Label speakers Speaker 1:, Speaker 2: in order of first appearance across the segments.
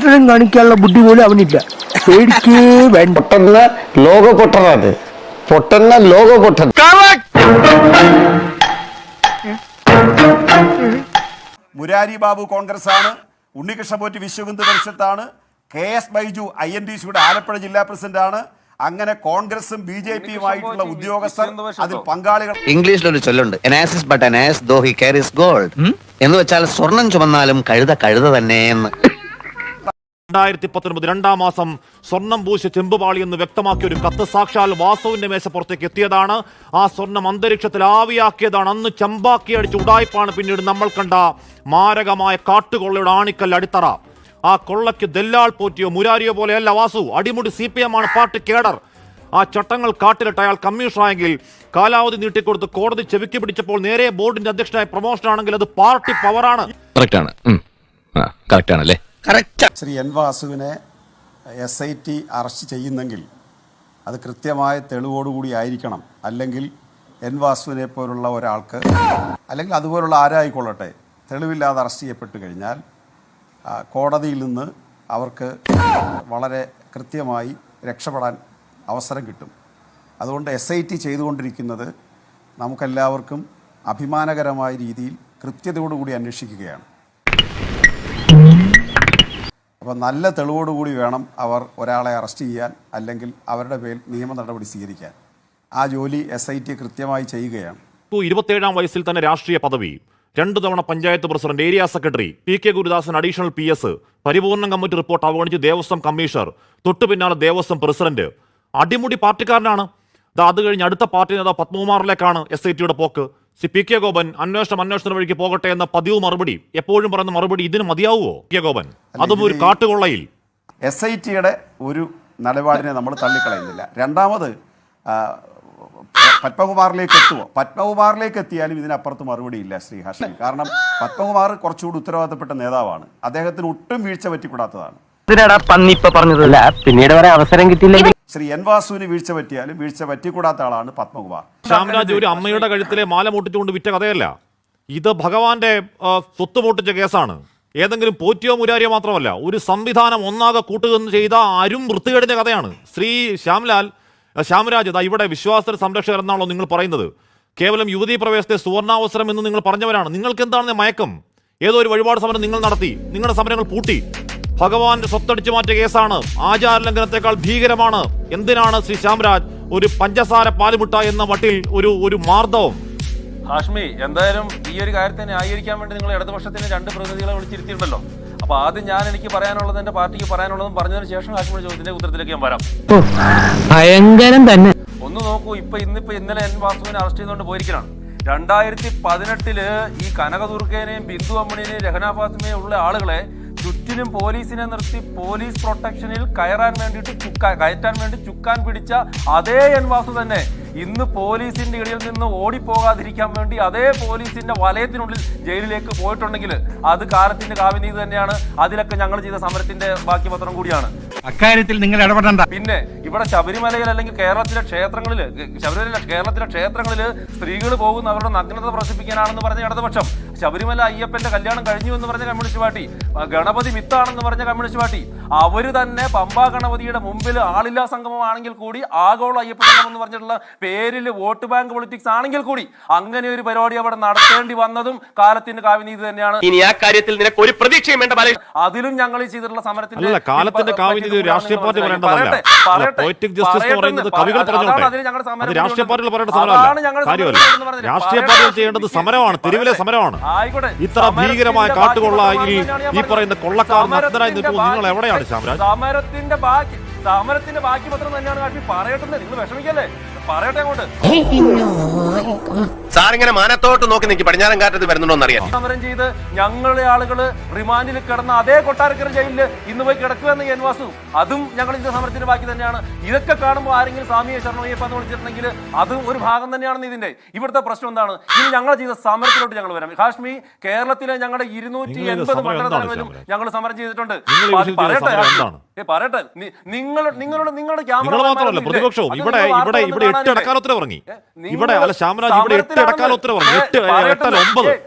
Speaker 1: പൊട്ടത്തരം കാണിക്കാനുള്ള ബുദ്ധി പോലും അവനില്ല. പേടിക്കേ വേണ്ട.
Speaker 2: പൊട്ടന്ന ലോക പൊട്ടനാണ്. പൊട്ടന്ന ലോക പൊട്ടൻ.
Speaker 3: മുരാരി ബാബു കോൺഗ്രസ് ആണ്, ഉണ്ണികൃഷ്ണ പോറ്റി വിശ്വഹിന്ദു പരിഷത്താണ്, KS ബൈജു INTC ആലപ്പുഴ ജില്ലാ പ്രസിഡന്റ് ആണ്. അങ്ങനെ കോൺഗ്രസും BJPയുമായിട്ടുള്ള ഉദ്യോഗസ്ഥർ അതിൽ പങ്കാളികൾ.
Speaker 4: ഇംഗ്ലീഷിലൊരു ചൊല്ലുണ്ട്, എന്ന് വെച്ചാൽ സ്വർണം ചുമന്നാലും കഴുത കഴുത തന്നെ എന്ന്.
Speaker 5: 2019 രണ്ടാം മാസം സ്വർണം പൂശ ചെമ്പുപാളി എന്ന് വ്യക്തമാക്കിയ ഒരു കത്ത് സാക്ഷാൽ വാസുവിന്റെ മേശപ്പുറത്തേക്ക് എത്തിയതാണ്. ആ സ്വർണം അന്തരീക്ഷത്തിൽ ആവിയാക്കിയതാണ്. അന്ന് ചമ്പാക്കി അടിച്ച് ഉടായ്പാണ് പിന്നീട് നമ്മൾ കണ്ട മാരകമായ കാട്ടുകൊള്ളയുടെ ആണിക്കൽ അടിത്തറ. ആ കൊള്ളയ്ക്ക് ദല്ലാൾ പോറ്റിയോ മുരാരിയോ പോലെയല്ല വാസു. അടിമുടി CPM ആണ് പാർട്ടി കേഡർ. ആ ചട്ടങ്ങൾ കാട്ടിലിട്ട് അയാൾ കമ്മീഷണറായെങ്കിൽ കാലാവധി നീട്ടിക്കൊടുത്ത് കോടതി ചെവിക്ക് പിടിച്ചപ്പോൾ നേരെ ബോർഡിന്റെ അധ്യക്ഷനായ പ്രൊമോഷൻ ആണെങ്കിൽ അത് പാർട്ടി പവറാണ്.
Speaker 3: ശ്രീ N വാസുവിനെ SIT അറസ്റ്റ് ചെയ്യുന്നെങ്കിൽ അത് കൃത്യമായ തെളിവോടുകൂടി ആയിരിക്കണം. അല്ലെങ്കിൽ N വാസുവിനെ പോലുള്ള ഒരാൾക്ക്, അല്ലെങ്കിൽ അതുപോലുള്ള ആരായിക്കൊള്ളട്ടെ, തെളിവില്ലാതെ അറസ്റ്റ് ചെയ്യപ്പെട്ടു കഴിഞ്ഞാൽ കോടതിയിൽ നിന്ന് അവർക്ക് വളരെ കൃത്യമായി രക്ഷപ്പെടാൻ അവസരം കിട്ടും. അതുകൊണ്ട് SIT ചെയ്തുകൊണ്ടിരിക്കുന്നത് നമുക്കെല്ലാവർക്കും അഭിമാനകരമായ രീതിയിൽ കൃത്യതയോടുകൂടി അന്വേഷിക്കുകയാണ്. അപ്പോൾ നല്ല തെളിവോടുകൂടി വേണം അവർ ഒരാളെ അറസ്റ്റ് ചെയ്യാൻ, അല്ലെങ്കിൽ അവരുടെ പേരിൽ നിയമ നടപടി സ്വീകരിക്കാൻ. ആ ജോലി SIT കൃത്യമായി ചെയ്യുകയാണ്.
Speaker 5: 27-ാം വയസ്സിൽ തന്നെ രാഷ്ട്രീയ പദവി, 2 തവണ panchayat president, area secretary, PK Gurudasan additional PS, പരിപൂർണ കമ്മിറ്റി റിപ്പോർട്ട് അവഗണിച്ച് ദേവസ്വം കമ്മീഷണർ, തൊട്ടു പിന്നാലെ ദേവസ്വം പ്രസിഡന്റ്. അടിമുടി പാർട്ടിക്കാരനാണ്. അത് കഴിഞ്ഞ് അടുത്ത പാർട്ടി നേതാവ് പത്മകുമാറിലേക്കാണ് SITയുടെ പോക്ക്. PK ഗോപൻ അന്വേഷണ വഴിക്ക് പോകട്ടെ എന്ന പതിവ് മറുപടി, എപ്പോഴും പറയുന്ന മറുപടി ഇതിന് മതിയാവുമോ? PK ഗോപൻ അതും ഒരു കാട്ടുകൊള്ളയിൽ.
Speaker 3: SITയുടെ ഒരു നിലപാടിനെ നമ്മൾ തള്ളിക്കളയുന്നില്ല. രണ്ടാമത് പത്മകുമാറിലേക്ക് എത്തുമോ? പത്മകുമാറിലേക്ക് എത്തിയാലും ഇതിനപ്പുറത്ത് മറുപടിയില്ല ശ്രീ ഹാഷ്മി. കാരണം പത്മകുമാർ കുറച്ചുകൂടി ഉത്തരവാദിത്തപ്പെട്ട നേതാവാണ്. അദ്ദേഹത്തിന് ഒട്ടും വീഴ്ച പറ്റിക്കൂടാത്തതാണ്.
Speaker 2: പിന്നീട് വരെ അവസരം കിട്ടിയില്ലെങ്കിൽ
Speaker 3: ശ്രീ N വാസുവിന് വീഴ്ച പറ്റിയാലും വീഴ്ച പറ്റിക്കൂടാത്ത ആളാണ് പത്മകുമാർ.
Speaker 5: ശ്യാംരാജ് ഒരു അമ്മയുടെ കഴുത്തിലെ മാല മുട്ടിച്ചുകൊണ്ട് വിറ്റ കഥയല്ല ഇത്. ഭഗവാന്റെ സ്വത്ത് പൊട്ടിച്ച കേസാണ്. ഏതെങ്കിലും പോറ്റിയോ മുരാരിയോ മാത്രമല്ല, ഒരു സംവിധാനം ഒന്നാകെ കൂട്ടുകയെന്ന് ചെയ്ത അരും വൃത്തികേടിന്റെ കഥയാണ്. ശ്രീ ശ്യാംരാജ് ഇവിടെ വിശ്വാസ സംരക്ഷകർ എന്നാണല്ലോ നിങ്ങൾ പറയുന്നത്. കേവലം യുവതീ പ്രവേശത്തെ സുവർണാവസരം എന്ന് നിങ്ങൾ പറഞ്ഞവരാണ്. നിങ്ങൾക്ക് എന്താണ് മയക്കം? ഏതോ ഒരു വഴിപാട് സമരം നിങ്ങൾ നടത്തി, നിങ്ങളുടെ സമരങ്ങൾ പൂട്ടി. ഭഗവാന്റെ സ്വത്തടിച്ചു മാറ്റിയ കേസാണ്. ആചാരലംഘനത്തെക്കാൾ ഭീകരമാണ്. എന്തിനാണ് ശ്രീ ശ്യാംരാജ് ഒരു പഞ്ചസാര പാലുമുട്ട എന്ന മട്ടിൽ ഒരു മാർദ്ദവം?
Speaker 6: ഹാഷ്മി, എന്തായാലും ഈ ഒരു കാര്യത്തെ ന്യായീകരിക്കാൻ വേണ്ടി നിങ്ങൾ ഇടതുപക്ഷത്തിന് 2 പ്രതിനിധികളെ വിളിച്ചിരുത്തിയിട്ടുണ്ടല്ലോ. അപ്പൊ ആദ്യം എനിക്ക് പറയാനുള്ളത്, എന്റെ പാർട്ടിക്ക് പറയാനുള്ളതും പറഞ്ഞതിന് ശേഷം ഹാഷ്മിയുടെ ചോദ്യത്തിന്റെ ഉത്തരത്തിലേക്ക് ഞാൻ വരാം.
Speaker 1: ഭയങ്കരം തന്നെ.
Speaker 6: ഒന്ന് നോക്കൂ, ഇന്നലെ N വാസുവിനെ അറസ്റ്റ് ചെയ്തുകൊണ്ട് പോയിരിക്കുകയാണ്. 2018 ഈ കനകദുർഗേനെയും ബിന്ദു അമ്മണിനെയും രഹന ഫാത്തിമയും ഉള്ള ആളുകളെ ചുറ്റിനും പോലീസിനെ നിർത്തി പോലീസ് പ്രൊട്ടക്ഷനിൽ കയറ്റാൻ വേണ്ടി ചുക്കാൻ പിടിച്ച അതേ N വാസു തന്നെ ഇന്ന് പോലീസിന്റെ ഇടയിൽ നിന്ന് ഓടിപ്പോകാതിരിക്കാൻ വേണ്ടി അതേ പോലീസിന്റെ വലയത്തിനുള്ളിൽ ജയിലിലേക്ക് പോയിട്ടുണ്ടെങ്കിൽ അത് കാലത്തിന്റെ കാവ്യനീതി തന്നെയാണ്. അതിലൊക്കെ ഞങ്ങൾ ചെയ്ത സമരത്തിന്റെ ബാക്കി പത്രം കൂടിയാണ്.
Speaker 7: അക്കാര്യത്തിൽ നിങ്ങൾ ഇടപെടണ്ട.
Speaker 6: പിന്നെ ഇവിടെ ശബരിമലയിൽ അല്ലെങ്കിൽ കേരളത്തിലെ ക്ഷേത്രങ്ങളിൽ സ്ത്രീകൾ പോകുന്ന അവരുടെ നഗ്നത പ്രദർശിപ്പിക്കാനാണെന്ന് പറഞ്ഞ ഇടതുപക്ഷം, ശബരിമല അയ്യപ്പന്റെ കല്യാണം കഴിഞ്ഞു എന്ന് പറഞ്ഞ കമ്മ്യൂണിസ്റ്റ് പാർട്ടി, ഗണപതി മിത്താണെന്ന് പറഞ്ഞ കമ്മ്യൂണിസ്റ്റ് പാർട്ടി, അവര് തന്നെ പമ്പാ ഗണപതിയുടെ മുമ്പിൽ ആളില്ലാ സംഗമമാണെങ്കിൽ കൂടി ആഗോള അയ്യപ്പ സംഗമം എന്ന് പറഞ്ഞിട്ടുള്ള പേരിൽ വോട്ട് ബാങ്ക് പൊളിറ്റിക്സ് ആണെങ്കിൽ കൂടി അങ്ങനെ ഒരു പരിപാടി അവിടെ നടത്തേണ്ടി വന്നതും കാലത്തിന്റെ കാവ്യനീതി തന്നെയാണ്.
Speaker 8: ഇനി ആ കാര്യത്തിൽ നിനക്ക് ഒരു പ്രതീക്ഷയും വേണ്ട.
Speaker 6: അതിലും ഞങ്ങൾ ചെയ്തിട്ടുള്ള സമരത്തിന്റെ
Speaker 5: കാലത്തിന്റെ കാവ്യനീതി രാഷ്ട്രീയ പാർട്ടി പറയേണ്ടതല്ല. പോയറ്റിക് ജസ്റ്റിസ് എന്ന് പറയുന്നത് കവികൾ പറഞ്ഞോട്ടെ. അത് രാഷ്ട്രീയ പാർട്ടികൾ പറയേണ്ട സമരമല്ല, കാര്യമല്ല. രാഷ്ട്രീയ പാർട്ടികൾ ചെയ്യേണ്ടത് സമരമാണ്, തെരുവിലെ സമരമാണ്. ഇത്ര ഭീകരമായ കാട്ടുകൊള്ളയിൽ ഈ പറയുന്ന കൊള്ളക്കാർ നഗ്നരായി നിൽക്കുമ്പോൾ നിങ്ങൾ എവിടെയാണ് ശ്യാംരാജ്?
Speaker 6: സമരത്തിന്റെ ബാക്കി പത്രം തന്നെയാണ് കാട്ടി. പറയട്ടെ, നിങ്ങൾ വിഷമിക്കല്ലേ, പറയട്ടെ അങ്ങോട്ട്.
Speaker 8: സാറിങ്ങനെ മാനത്തോട്ട് നോക്കി നിൽക്കി പടിഞ്ഞാറൻ കാറ്റത്ത് വരുന്നുണ്ടോന്നറിയാം.
Speaker 6: സമരം ചെയ്ത് ഞങ്ങളുടെ ആളുകള് റിമാൻഡിൽ കിടന്ന അതേ കൊട്ടാരക്കര ജയിലില് ഇന്ന് പോയി കിടക്കുമെന്ന് N വാസു, അതും ഞങ്ങൾ ഇതിന്റെ സമരത്തിന്റെ ബാക്കി തന്നെയാണ്. ഇതൊക്കെ കാണുമ്പോൾ ആരെങ്കിലും സ്വാമിയെ ശരണയ്യപ്പ എന്ന് വിളിച്ചിട്ടുണ്ടെങ്കിൽ അതും ഒരു ഭാഗം തന്നെയാണെന്ന് ഇതിന്റെ. ഇവിടുത്തെ പ്രശ്നം എന്താണ്? ഇനി ഞങ്ങൾ ചെയ്ത സമരത്തിലോട്ട് ഞങ്ങൾ വരാം. ഹാഷ്മി, കേരളത്തിലെ ഞങ്ങളുടെ 280 മണ്ഡലങ്ങളിലും ഞങ്ങൾ സമരം ചെയ്തിട്ടുണ്ട്. പറയട്ടെ, നിങ്ങളുടെ
Speaker 5: മാത്രമല്ല പ്രതിപക്ഷവും ഇവിടെ 8 ഇടക്കാലത്തിന് ഇറങ്ങി. ഇവിടെ ശ്യാമരാജ് ഇവിടെ 8 ഇടക്കാല ഉത്തരവ് ഇറങ്ങി.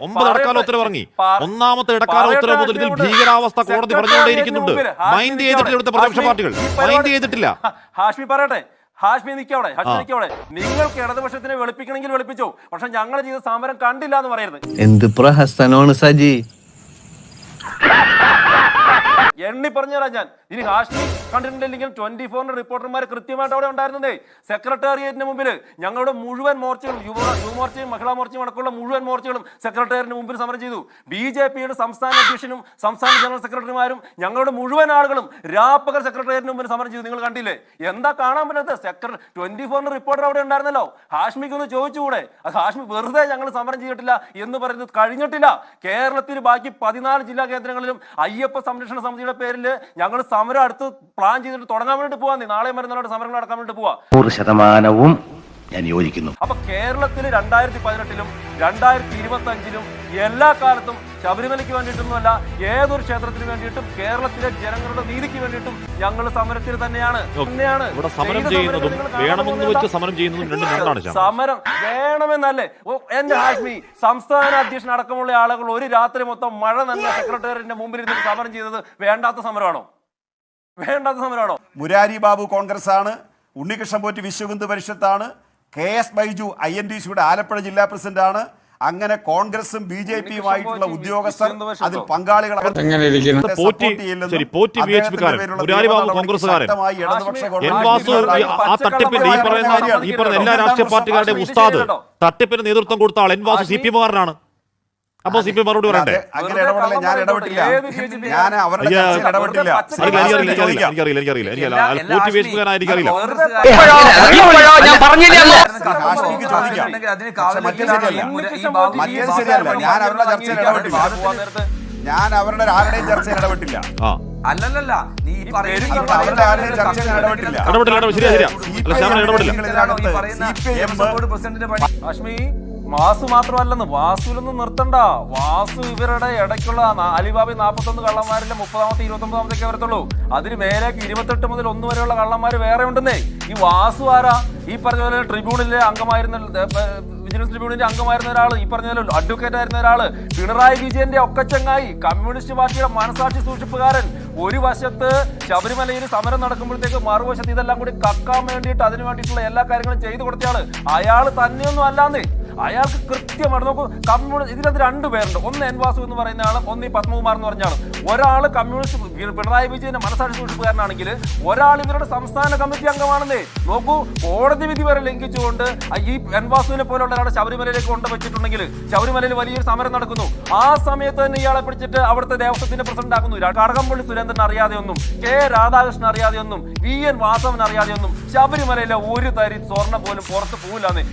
Speaker 5: 9 ഇടക്കാല ഉത്തരവ് ഇറങ്ങി. ഒന്നാമത്തെ ഇടക്കാല ഉത്തരവ് മുതൽ ഇതിൽ ഭീകരാവസ്ഥ കോടതി പറഞ്ഞുകൊണ്ടേയിരിക്കുന്നുണ്ട്. മൈൻഡ് ചെയ്തിട്ടില്ല ഇവിടുത്തെ പ്രതിപക്ഷ പാർട്ടികൾ, മൈൻഡ് ചെയ്തിട്ടില്ല.
Speaker 6: ഹാഷ്മി പറയട്ടെ, ഹാഷ്മി നിൽക്കവിടെ, നിങ്ങൾക്ക് ഇടതുപക്ഷത്തിനെ വെളുപ്പിക്കണമെങ്കിൽ വെളുപ്പിച്ചോ, പക്ഷെ ഞങ്ങൾ ചെയ്ത സമരം കണ്ടില്ല എന്ന് പറയരുത്.
Speaker 4: എന്ത് പ്രഹസനമാണ് സജി.
Speaker 6: എണ്ണി പറഞ്ഞുതരാം ഞാൻ. ഇനി ഹാഷ്മി കണ്ടിട്ടുണ്ടെങ്കിൽ 24 റിപ്പോർട്ടർമാർ കൃത്യമായിട്ട് അവിടെ ഉണ്ടായിരുന്നേ. സെക്രട്ടേറിയറ്റിന് മുമ്പിൽ ഞങ്ങളുടെ മുഴുവൻ മോർച്ചകളും, യുവമോർച്ചയും മഹിളാ മോർച്ചയും അടക്കമുള്ള മുഴുവൻ മോർച്ചകളും സെക്രട്ടേറിയറ്റിന് മുമ്പിൽ സമരം ചെയ്തു. BJPയുടെ സംസ്ഥാന അധ്യക്ഷനും സംസ്ഥാന ജനറൽ സെക്രട്ടറിമാരും ഞങ്ങളുടെ മുഴുവൻ ആളുകളും രാപ്പകൽ സെക്രട്ടേറിയറ്റിന് മുമ്പിൽ സമരം ചെയ്തു. നിങ്ങൾ കണ്ടില്ലേ? എന്താ കാണാൻ പറ്റാത്ത? 24 റിപ്പോർട്ടർ അവിടെ ഉണ്ടായിരുന്നല്ലോ. ഹാഷ്മിക്ക് ഒന്ന് ചോദിച്ചുകൂടെ? അത് ഹാഷ്മി വെറുതെ ഞങ്ങൾ സമരം ചെയ്തിട്ടില്ല എന്ന് പറയുന്നത് കഴിഞ്ഞിട്ടില്ല. കേരളത്തിൽ ബാക്കി 14 ജില്ലാ കേന്ദ്രങ്ങളിലും അയ്യപ്പ സംരക്ഷണ സമിതിയുടെ പേരിൽ ഞങ്ങൾ സമരം അടുത്ത് പ്ലാൻ ചെയ്തിട്ട് തുടങ്ങാൻ വേണ്ടി പോവാ. നാളെ മരുന്നാളോട് സമരങ്ങൾ നടക്കാൻ വേണ്ടി പോവാ.
Speaker 4: 100% ഞാൻ യോജിക്കുന്നു.
Speaker 6: അപ്പൊ കേരളത്തിൽ 2018-ലും 2025-ലും എല്ലാ കാലത്തും ശബരിമലയ്ക്ക് വേണ്ടിയിട്ടൊന്നുമല്ല, ഏതൊരു ക്ഷേത്രത്തിന് വേണ്ടിയിട്ടും കേരളത്തിലെ ജനങ്ങളുടെ നീതിക്ക് വേണ്ടിയിട്ടും ഞങ്ങൾ സമരത്തിൽ തന്നെയാണ്.
Speaker 5: ഇവിടെ സമരം ചെയ്യുന്നതും വേണമെന്ന് വെച്ച് സമരം ചെയ്യുന്നതും രണ്ടും രണ്ടാണ്.
Speaker 6: സമരം വേണമെന്നല്ലേ എന്റെ ഹാഷ്മി? സംസ്ഥാന അധ്യക്ഷൻ അടക്കമുള്ള ആളുകൾ ഒരു രാത്രി മൊത്തം മഴ നനഞ്ഞ സെക്രട്ടേറിയറ്റിന്റെ മുമ്പിൽ ഇരുന്ന് സമരം ചെയ്തത് വേണ്ടാത്ത സമരമാണോ? വേണ്ടാത്ത സമരമാണോ?
Speaker 3: മുരാരി ബാബു കോൺഗ്രസ് ആണ്, ഉണ്ണികൃഷ്ണൻ പോറ്റി വിശ്വഹിന്ദു പരിഷത്താണ്, KS ബൈജു INTC-യുടെ ആലപ്പുഴ ജില്ലാ പ്രസിഡന്റ് ആണ്. അങ്ങനെ കോൺഗ്രസും BJPയുമായിട്ടുള്ള ഉദ്യോഗസ്ഥർ അതിൽ പങ്കാളികളാണ്.
Speaker 5: എല്ലാ രാഷ്ട്രീയ പാർട്ടികളുടെ ഉസ്താദ് തട്ടിപ്പിന് നേതൃത്വം കൊടുത്ത ആൾ എൻവാസ് CPM-കാരനാണ്. അപ്പൊ CPM മറുപടി പറയണ്ടേ?
Speaker 3: അങ്ങനെ ഇടപെടില്ല, ഞാൻ ഇടപെട്ടില്ല. ഞാൻ അവരുടെ ചർച്ചയിൽ ഇടപെട്ടില്ല. ഹാഷ്മിക്ക് ചോദിക്കാം. മറ്റേത് ശരിയല്ല, ഞാൻ അവരുടെ ചർച്ചയിൽ ഇടപെട്ടില്ല. ഞാൻ അവരുടെ ആരുടെയും ചർച്ചയിൽ ഇടപെട്ടില്ല.
Speaker 9: അല്ലല്ല, നീ
Speaker 3: അവരുടെ ആരുടെയും ചർച്ചയിൽ ഇടപെട്ടില്ല.
Speaker 6: ഹാഷ്മി വാസു മാത്രമല്ലെന്ന്, വാസുവിലൊന്നും നിർത്തണ്ട. വാസു ഇവരുടെ ഇടയ്ക്കുള്ള അലിബാബി 41 കള്ളന്മാരിലെ 30-ാമത്തെ 29-ാമത്തേക്ക് വരത്തുള്ളൂ. അതിന് മേലേക്ക് 28 മുതൽ 1 വരെയുള്ള കള്ളന്മാർ വേറെ ഉണ്ടെന്നേ. ഈ വാസു ആരാ? ഈ പറഞ്ഞ പോലെ ട്രിബ്യൂണലിലെ അംഗമായിരുന്ന, വിജിലൻസ് ട്രിബ്യൂണലിന്റെ അംഗമായിരുന്ന ഒരാൾ, ഈ പറഞ്ഞ പോലെ അഡ്വക്കേറ്റ് ആയിരുന്ന ഒരാള്, പിണറായി വിജയന്റെ ഒക്കച്ചങ്ങായി, കമ്മ്യൂണിസ്റ്റ് പാർട്ടിയുടെ മനസാക്ഷി സൂക്ഷിപ്പുകാരൻ. ഒരു വശത്ത് ശബരിമലയിൽ സമരം നടക്കുമ്പോഴത്തേക്ക് മറുവശത്ത് ഇതെല്ലാം കൂടി കക്കാൻ വേണ്ടിയിട്ട് അതിന് വേണ്ടിയിട്ടുള്ള എല്ലാ കാര്യങ്ങളും ചെയ്തു കൊടുത്തയാള് അയാൾ തന്നെയൊന്നും അല്ലാന്നേ. അയാൾക്ക് കൃത്യമായിട്ട് നോക്കൂ. ഇതിനകത്ത് 2 പേരുണ്ട്. ഒന്ന് എൻ വാസു എന്ന് പറയുന്ന ആളും ഒന്ന് ഈ പത്മകുമാർ എന്ന് പറഞ്ഞ ആളും. ഒരാൾ കമ്മ്യൂണിസ്റ്റ് പിണറായി വിജയന്റെ മനസാക്ഷി സൂക്ഷിപ്പുകാരനാണെങ്കിൽ ഒരാൾ ഇവരുടെ സംസ്ഥാന കമ്മിറ്റി അംഗമാണെന്നേ. നോക്കൂ, കോടതി വിധി വരെ ലംഘിച്ചുകൊണ്ട് ഈ എൻ വാസുവിനെ പോലുള്ള ഒരാളെ ശബരിമലയിലേക്ക് കൊണ്ടുവച്ചിട്ടുണ്ടെങ്കിൽ ശബരിമലയിൽ വലിയൊരു സമരം നടക്കുന്നു. ആ സമയത്ത് തന്നെ ഇയാളെ പിടിച്ചിട്ട് അവിടുത്തെ ദേവസ്വത്തിന്റെ പ്രസിഡന്റ് ആക്കുന്നു. കടകംപള്ളി സുരേന്ദ്രൻ അറിയാതെയൊന്നും, K രാധാകൃഷ്ണൻ അറിയാതെയൊന്നും, VN വാസവൻ അറിയാതെയൊന്നും ശബരിമലയിലെ ഒരു തരി സ്വർണ്ണം പോലും പുറത്ത് പോകില്ലാന്നേ.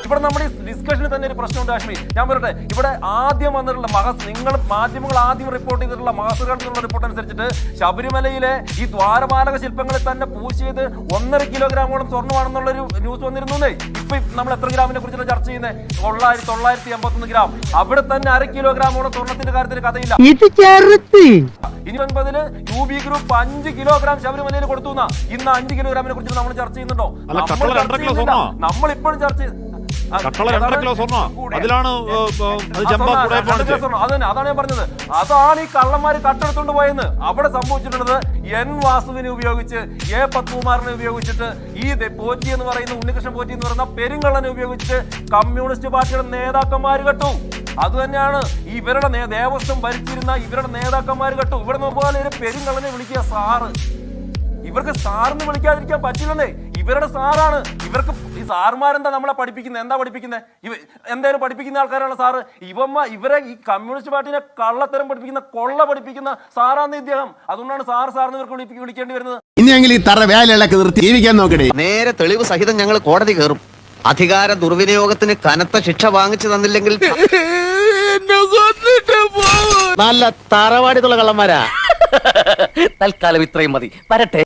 Speaker 6: ഇവിടെ നമ്മുടെ ഡിസ്കഷനിൽ തന്നെ ഒരു പ്രശ്നമുണ്ട് ഹാഷ്മി. ഞാൻ പറയട്ടെ, ഇവിടെ ആദ്യം വന്നിട്ടുള്ള നിങ്ങൾ മാധ്യമങ്ങൾ ആദ്യം റിപ്പോർട്ട് ചെയ്തിട്ടുള്ള മഹസുകളുടെ റിപ്പോർട്ട് അനുസരിച്ചിട്ട് ശബരിമലയിലെ ഈ ദ്വാരപാലക ശില്പങ്ങളിൽ തന്നെ പൂശിയത് 1.5 കിലോഗ്രാമോളം സ്വർണ്ണമാണെന്നുള്ളൊരു ന്യൂസ് വന്നിരുന്നേ. ഇപ്പൊ നമ്മൾ എത്ര ഗ്രാമിനെ കുറിച്ചുള്ള ചർച്ച ചെയ്യുന്നത്? 981 ഗ്രാം. അവിടെ തന്നെ 1/2 കിലോഗ്രാമോളം സ്വർണ്ണത്തിന്റെ കാര്യത്തിൽ കഥയില്ല. ഇനി 9 UB ഗ്രൂപ്പ് 5 കിലോഗ്രാം ശബരിമലയിൽ കൊടുത്തു. ഇന്ന് 5 കിലോഗ്രാമിനെ കുറിച്ച് നമ്മൾ ചർച്ച ചെയ്യുന്നുണ്ടോ? നമ്മളിപ്പോഴും ചർച്ച
Speaker 5: അതിലാണ്
Speaker 6: അതാണ് ഞാൻ പറഞ്ഞത്. അതാണ് ഈ കള്ളന്മാര് കട്ടെടുത്തോണ്ട് പോയെന്ന്. അവിടെ സംഭവിച്ചിട്ടുള്ളത് എൻ വാസുവിനെ ഉപയോഗിച്ച്, A പത്മകുമാറിനെ ഉപയോഗിച്ചിട്ട്, ഈ പോറ്റി എന്ന് പറയുന്ന ഉണ്ണികൃഷ്ണൻ പോറ്റി എന്ന് പറയുന്ന പെരുങ്കള്ളനെ ഉപയോഗിച്ചിട്ട് കമ്മ്യൂണിസ്റ്റ് പാർട്ടിയുടെ നേതാക്കന്മാര് കെട്ടു. അത് തന്നെയാണ് ഇവരുടെ ദേവസ്വം ഭരിച്ചിരുന്ന ഇവരുടെ നേതാക്കന്മാർ കെട്ടു. ഇവിടെ നോക്കുമ്പോൾ ഒരു പെരുങ്കള്ളനെ വിളിക്കുക സാറ്. ഇവർക്ക് സാറിന് വിളിക്കാതിരിക്കാൻ പറ്റില്ലെന്നേ. ഇവരുടെ സാറാണ്. ഇവർക്ക് ഈ സാറുമാരെന്താ നമ്മളെ പഠിപ്പിക്കുന്നത്? എന്താ പഠിപ്പിക്കുന്നത്? എന്തായാലും പഠിപ്പിക്കുന്ന ആൾക്കാരാണ് സാറ്. ഇവരെ ഈ കമ്മ്യൂണിസ്റ്റ് പാർട്ടിനെ കള്ളത്തരം പഠിപ്പിക്കുന്ന, കൊള്ള പഠിപ്പിക്കുന്ന സാറാന്ന് ഇദ്ദേഹം. അതുകൊണ്ടാണ് സാറിന് ഇവർക്ക് വിളിക്കേണ്ടി വരുന്നത്.
Speaker 1: ഇനിയെങ്കിൽ ഈ തറ വേലകളൊക്കെ നിർത്തി ജീവിക്കാൻ നോക്കണേ.
Speaker 4: നേരെ തെളിവ് സഹിതം ഞങ്ങൾ കോടതി കയറും. അധികാര ദുർവിനിയോഗത്തിന് കനത്ത ശിക്ഷ വാങ്ങിച്ചു തന്നില്ലെങ്കിൽ
Speaker 2: നല്ല തറവാടിത്തുള്ള കള്ളന്മാരാ.
Speaker 4: തൽക്കാലം ഇത്രയും മതി. വരട്ടെ.